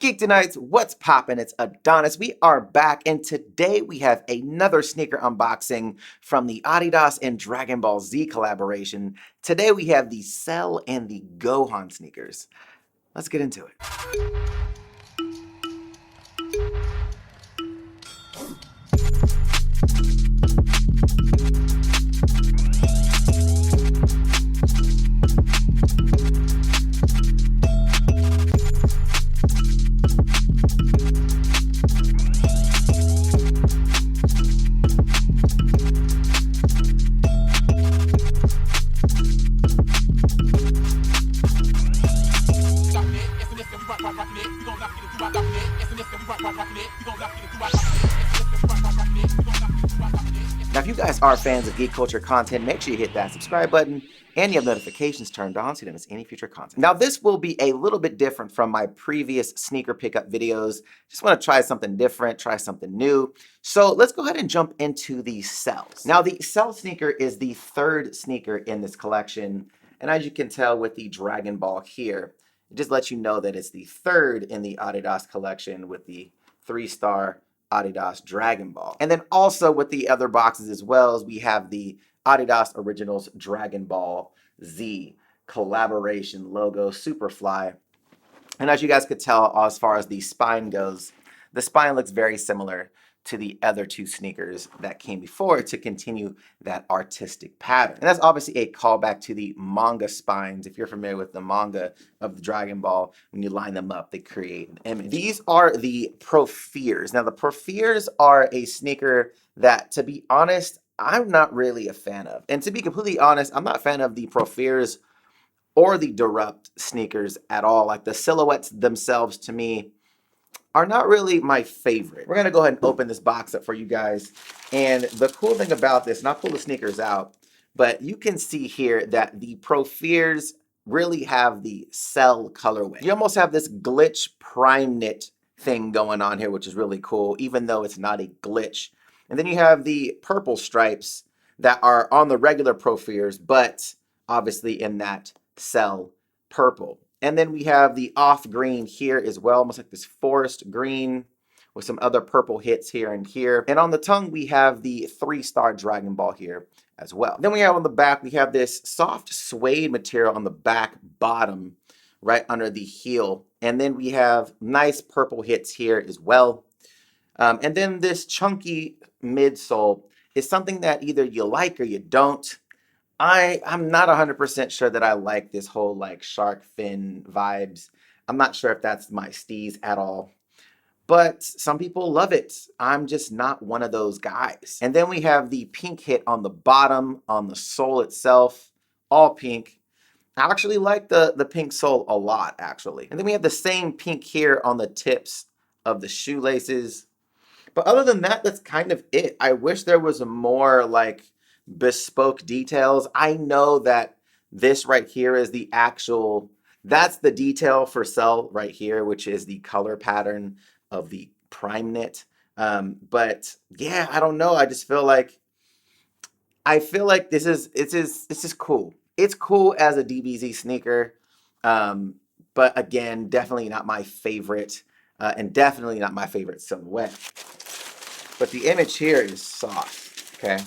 Geek Tonights, what's poppin'? It's Adonis. We are back, and today we have another sneaker unboxing from the Adidas and Dragon Ball Z collaboration. Today we have the Cell and the Gohan sneakers. Let's get into it. Now, if you guys are fans of geek culture content, make sure you hit that subscribe button and you have notifications turned on so you don't miss any future content. Now, this will be a little bit different from my previous sneaker pickup videos. Just want to try something different, try something new. So let's go ahead and jump into the Cells. Now, the Cell sneaker is the third sneaker in this collection. And as you can tell with the Dragon Ball here, it just lets you know that it's the third in the Adidas collection with the 3-star Adidas Dragon Ball. And then also with the other boxes as well, as we have the Adidas Originals Dragon Ball Z collaboration logo, Superfly. And as you guys could tell, as far as the spine goes, the spine looks very similar to the other two sneakers that came before to continue that artistic pattern. And that's obviously a callback to the manga spines. If you're familiar with the manga of the Dragon Ball, when you line them up, they create an image. These are the Propheres. Now, the Propheres are a sneaker that, to be honest, I'm not really a fan of. And to be completely honest, I'm not a fan of the Propheres or the Deerupt sneakers at all. Like, the silhouettes themselves, to me, are not really my favorite. We're gonna go ahead and open this box up for you guys. And the cool thing about this, and I'll pull the sneakers out, but you can see here that the Propheres really have the Cell colorway. You almost have this glitch prime knit thing going on here, which is really cool, even though it's not a glitch. And then you have the purple stripes that are on the regular Propheres, but obviously in that Cell purple. And then we have the off green here as well, almost like this forest green with some other purple hits here and here. And on the tongue, we have the 3-star Dragon Ball here as well. Then we have on the back, we have this soft suede material on the back bottom, right under the heel. And then we have nice purple hits here as well. And then this chunky midsole is something that either you like or you don't. I'm not 100% sure that I like this whole like shark fin vibes. I'm not sure if that's my steez at all. But some people love it. I'm just not one of those guys. And then we have the pink hit on the bottom, on the sole itself, all pink. I actually like the pink sole a lot, actually. And then we have the same pink here on the tips of the shoelaces. But other than that, that's kind of it. I wish there was more like bespoke details. I know that this right here is the actual, that's the detail for Cell right here, which is the color pattern of the prime knit. But yeah, I don't know. I just feel like, this is cool. It's cool as a DBZ sneaker. But again, definitely not my favorite, and definitely not my favorite silhouette. But the image here is soft, okay?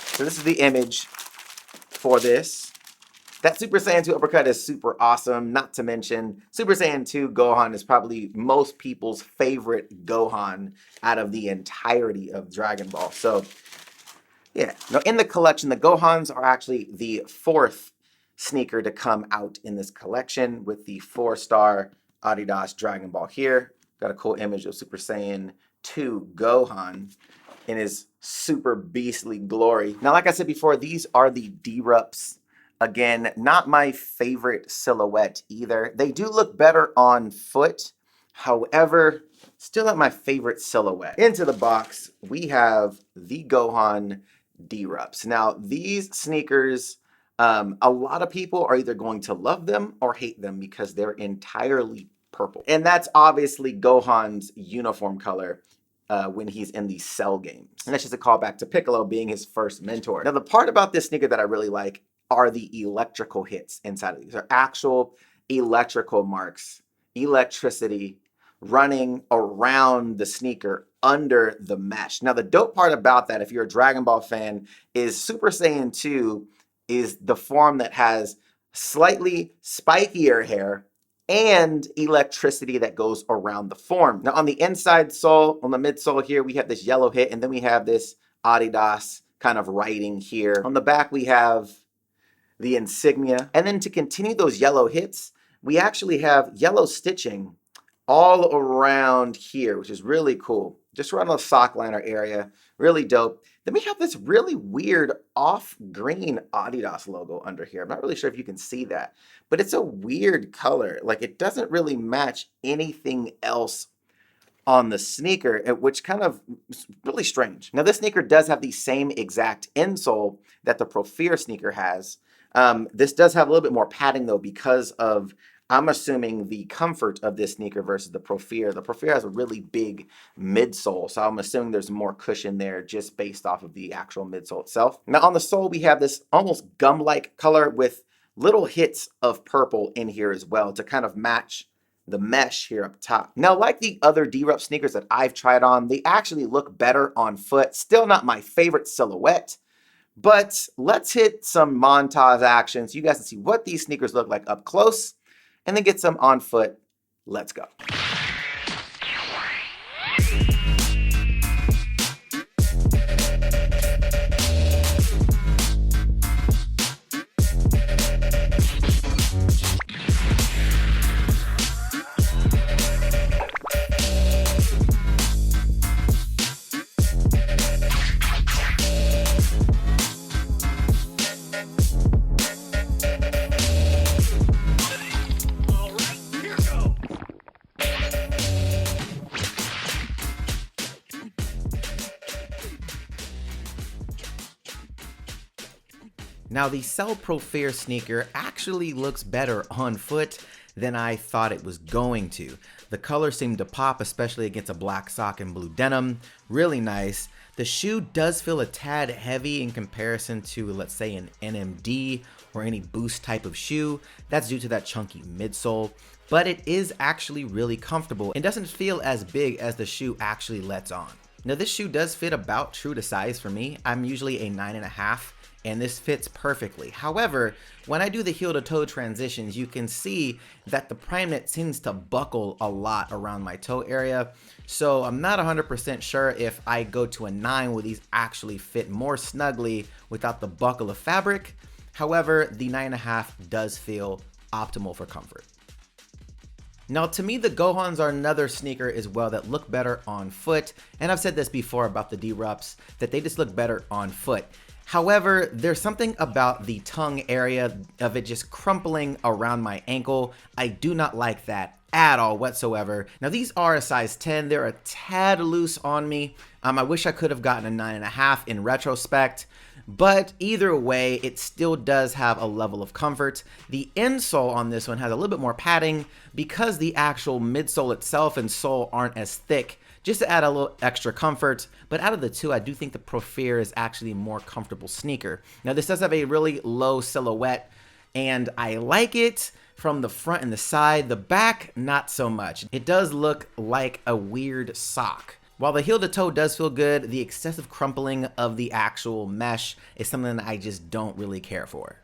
So this is the image for this. That Super Saiyan 2 uppercut is super awesome. Not to mention, Super Saiyan 2 Gohan is probably most people's favorite Gohan out of the entirety of Dragon Ball. So, yeah. Now, in the collection, the Gohans are actually the 4th sneaker to come out in this collection with the 4-star Adidas Dragon Ball here. Got a cool image of Super Saiyan 2 Gohan in his super beastly glory. Now, like I said before, these are the Deerupts. Again, not my favorite silhouette either. They do look better on foot. However, still not my favorite silhouette. Into the box, we have the Gohan Deerupts. Now, these sneakers, a lot of people are either going to love them or hate them because they're entirely purple. And that's obviously Gohan's uniform color. When he's in the Cell games. And that's just a callback to Piccolo being his first mentor. Now, the part about this sneaker that I really like are the electrical hits inside of these. They're actual electrical marks, electricity running around the sneaker under the mesh. Now, the dope part about that, if you're a Dragon Ball fan, is Super Saiyan 2 is the form that has slightly spikier hair and electricity that goes around the form. Now, on the inside sole, on the midsole here, we have this yellow hit, and then we have this Adidas kind of writing here. On the back, we have the insignia. And then to continue those yellow hits, we actually have yellow stitching all around here, which is really cool. Just around the sock liner area, really dope. Then we have this really weird off-green Adidas logo under here. I'm not really sure if you can see that, but it's a weird color. Like, it doesn't really match anything else on the sneaker, which kind of is really strange. Now, this sneaker does have the same exact insole that the Prophere sneaker has. This does have a little bit more padding though, because of, I'm assuming, the comfort of this sneaker versus the Prophere. The Prophere has a really big midsole, so I'm assuming there's more cushion there just based off of the actual midsole itself. Now, on the sole, we have this almost gum-like color with little hits of purple in here as well to kind of match the mesh here up top. Now, like the other Deerupt sneakers that I've tried on, they actually look better on foot. Still not my favorite silhouette, but let's hit some montage action so you guys can see what these sneakers look like up close, and then get some on foot. Let's go. Now, the Prophere sneaker actually looks better on foot than I thought it was going to. The color seemed to pop, especially against a black sock and blue denim. Really nice. The shoe does feel a tad heavy in comparison to, let's say, an NMD or any Boost type of shoe. That's due to that chunky midsole, but it is actually really comfortable and doesn't feel as big as the shoe actually lets on. Now, this shoe does fit about true to size for me. I'm usually a 9.5. And this fits perfectly. However, when I do the heel to toe transitions, you can see that the Primeknit seems to buckle a lot around my toe area. So I'm not 100% sure if I go to a 9 will these actually fit more snugly without the buckle of fabric. However, the 9.5 does feel optimal for comfort. Now, to me, the Gohans are another sneaker as well that look better on foot. And I've said this before about the Deerupts, that they just look better on foot. However, there's something about the tongue area of it just crumpling around my ankle. I do not like that at all whatsoever. Now, these are a size 10. They're a tad loose on me. I wish I could have gotten a 9.5 in retrospect, but either way, it still does have a level of comfort. The insole on this one has a little bit more padding because the actual midsole itself and sole aren't as thick, just to add a little extra comfort. But out of the two, I do think the Prophere is actually a more comfortable sneaker. Now, this does have a really low silhouette, and I like it from the front and the side. The back, not so much. It does look like a weird sock. While the heel to toe does feel good, the excessive crumpling of the actual mesh is something that I just don't really care for.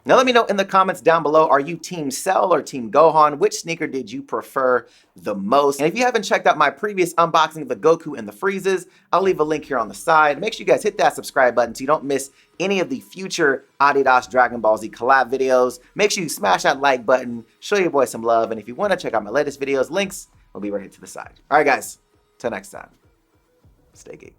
Now, let me know in the comments down below, are you Team Cell or Team Gohan? Which sneaker did you prefer the most? And if you haven't checked out my previous unboxing of the Goku and the Freezes, I'll leave a link here on the side. Make sure you guys hit that subscribe button so you don't miss any of the future Adidas Dragon Ball Z collab videos. Make sure you smash that like button, show your boy some love, and if you want to check out my latest videos, links will be right to the side. All right, guys, till next time, stay geeked.